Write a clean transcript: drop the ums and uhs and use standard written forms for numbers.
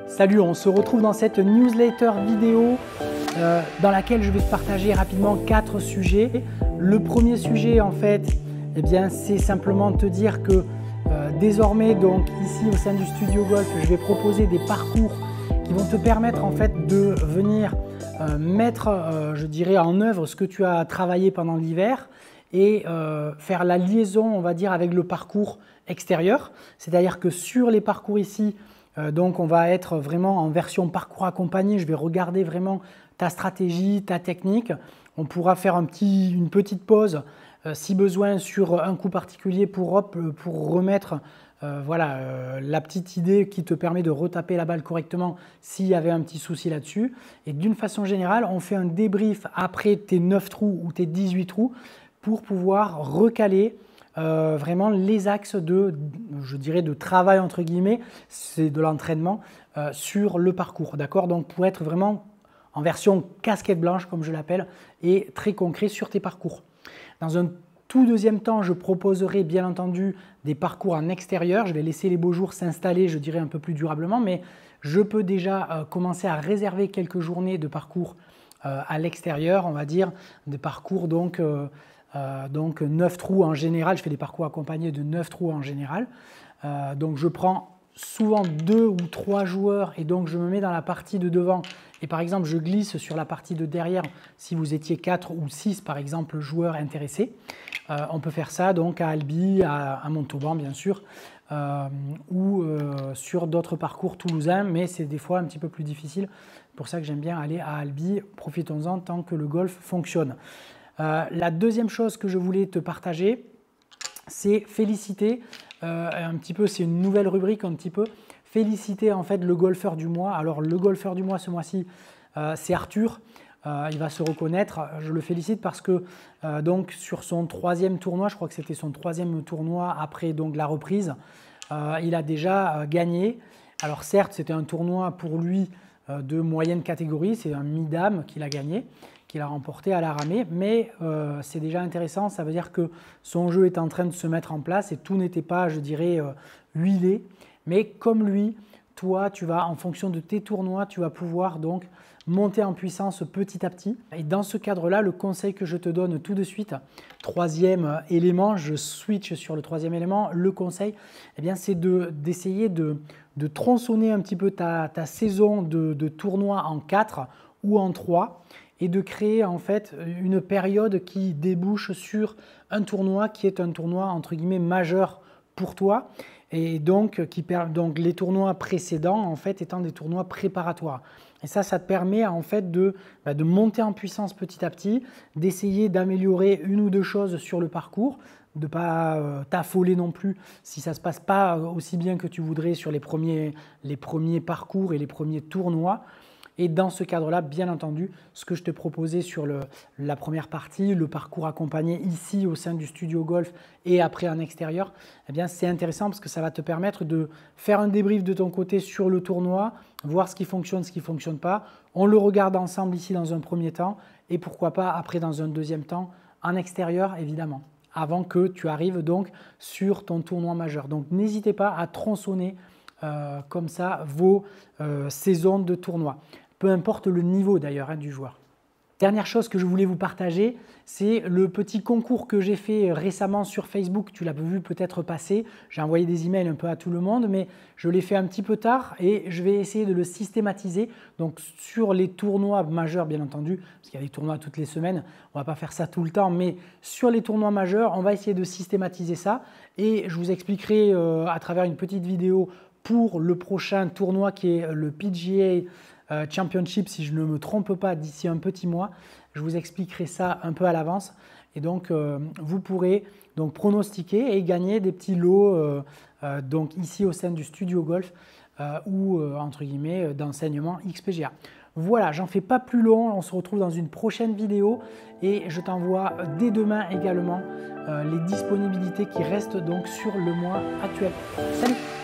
Salut, on se retrouve dans cette newsletter vidéo dans laquelle je vais te partager rapidement 4 sujets. Le premier sujet en fait, c'est simplement te dire que désormais donc ici au sein du Studio Golf, je vais proposer des parcours qui vont te permettre en fait de venir mettre je dirais en œuvre ce que tu as travaillé pendant l'hiver et faire la liaison on va dire avec le parcours extérieur. C'est-à-dire que sur les parcours ici, donc on va être vraiment en version parcours accompagné, je vais regarder vraiment ta stratégie, ta technique. On pourra faire une petite pause si besoin sur un coup particulier pour remettre la petite idée qui te permet de retaper la balle correctement s'il y avait un petit souci là-dessus. Et d'une façon générale, on fait un débrief après tes 9 trous ou tes 18 trous pour pouvoir recaler vraiment les axes je dirais de travail entre guillemets, c'est de l'entraînement sur le parcours, d'accord? Donc pour être vraiment en version casquette blanche comme je l'appelle et très concret sur tes parcours. Dans un tout deuxième temps, je proposerai bien entendu des parcours en extérieur. Je vais laisser les beaux jours s'installer, je dirais un peu plus durablement, mais je peux déjà commencer à réserver quelques journées de parcours à l'extérieur, on va dire des parcours donc 9 trous en général, je fais des parcours accompagnés de 9 trous en général. Donc je prends souvent 2 ou 3 joueurs et donc je me mets dans la partie de devant et par exemple je glisse sur la partie de derrière si vous étiez 4 ou 6 par exemple joueurs intéressés. On peut faire ça donc à Albi, à Montauban bien sûr ou sur d'autres parcours toulousains, mais c'est des fois un petit peu plus difficile. C'est pour ça que j'aime bien aller à Albi, profitons-en tant que le golf fonctionne. La deuxième chose que je voulais te partager, c'est féliciter, un petit peu, c'est une nouvelle rubrique un petit peu, féliciter en fait le golfeur du mois. Alors le golfeur du mois ce mois-ci, c'est Arthur, il va se reconnaître, je le félicite parce que donc sur son 3e tournoi, je crois que c'était son 3e tournoi après donc la reprise, il a déjà gagné. Alors certes, c'était un tournoi pour lui de moyenne catégorie, c'est un mi-dame qu'il a gagné, qu'il a remporté à la ramée, mais c'est déjà intéressant, ça veut dire que son jeu est en train de se mettre en place et tout n'était pas, je dirais, huilé, mais comme lui, toi, tu vas, en fonction de tes tournois, tu vas pouvoir donc monter en puissance petit à petit. Et dans ce cadre-là, le conseil que je te donne tout de suite, 3e élément, je switch sur le 3e élément, le conseil, c'est d'essayer de tronçonner un petit peu ta saison de tournoi en 4 ou en 3 et de créer en fait une période qui débouche sur un tournoi qui est un tournoi entre guillemets majeur pour toi et donc les tournois précédents en fait étant des tournois préparatoires. Et ça te permet en fait de monter en puissance petit à petit, d'essayer d'améliorer une ou deux choses sur le parcours, de ne pas t'affoler non plus si ça ne se passe pas aussi bien que tu voudrais sur les premiers parcours et les premiers tournois. Et dans ce cadre-là, bien entendu, ce que je te proposais sur la première partie, le parcours accompagné ici au sein du Studio Golf et après en extérieur, c'est intéressant parce que ça va te permettre de faire un débrief de ton côté sur le tournoi, voir ce qui fonctionne, ce qui ne fonctionne pas. On le regarde ensemble ici dans un premier temps et pourquoi pas après dans un deuxième temps en extérieur évidemment, avant que tu arrives donc sur ton tournoi majeur. Donc n'hésitez pas à tronçonner comme ça vos saisons de tournoi. Peu importe le niveau d'ailleurs du joueur. Dernière chose que je voulais vous partager, c'est le petit concours que j'ai fait récemment sur Facebook. Tu l'as vu peut-être passer. J'ai envoyé des emails un peu à tout le monde, mais je l'ai fait un petit peu tard et je vais essayer de le systématiser. Donc sur les tournois majeurs, bien entendu, parce qu'il y a des tournois toutes les semaines, on ne va pas faire ça tout le temps, mais sur les tournois majeurs, on va essayer de systématiser ça et je vous expliquerai à travers une petite vidéo pour le prochain tournoi qui est le PGA Championship, si je ne me trompe pas, d'ici un petit mois. Je vous expliquerai ça un peu à l'avance. Et donc, vous pourrez donc pronostiquer et gagner des petits lots donc ici au sein du Studio Golf ou entre guillemets d'enseignement XPGA. Voilà, j'en fais pas plus long. On se retrouve dans une prochaine vidéo et je t'envoie dès demain également les disponibilités qui restent donc sur le mois actuel. Salut!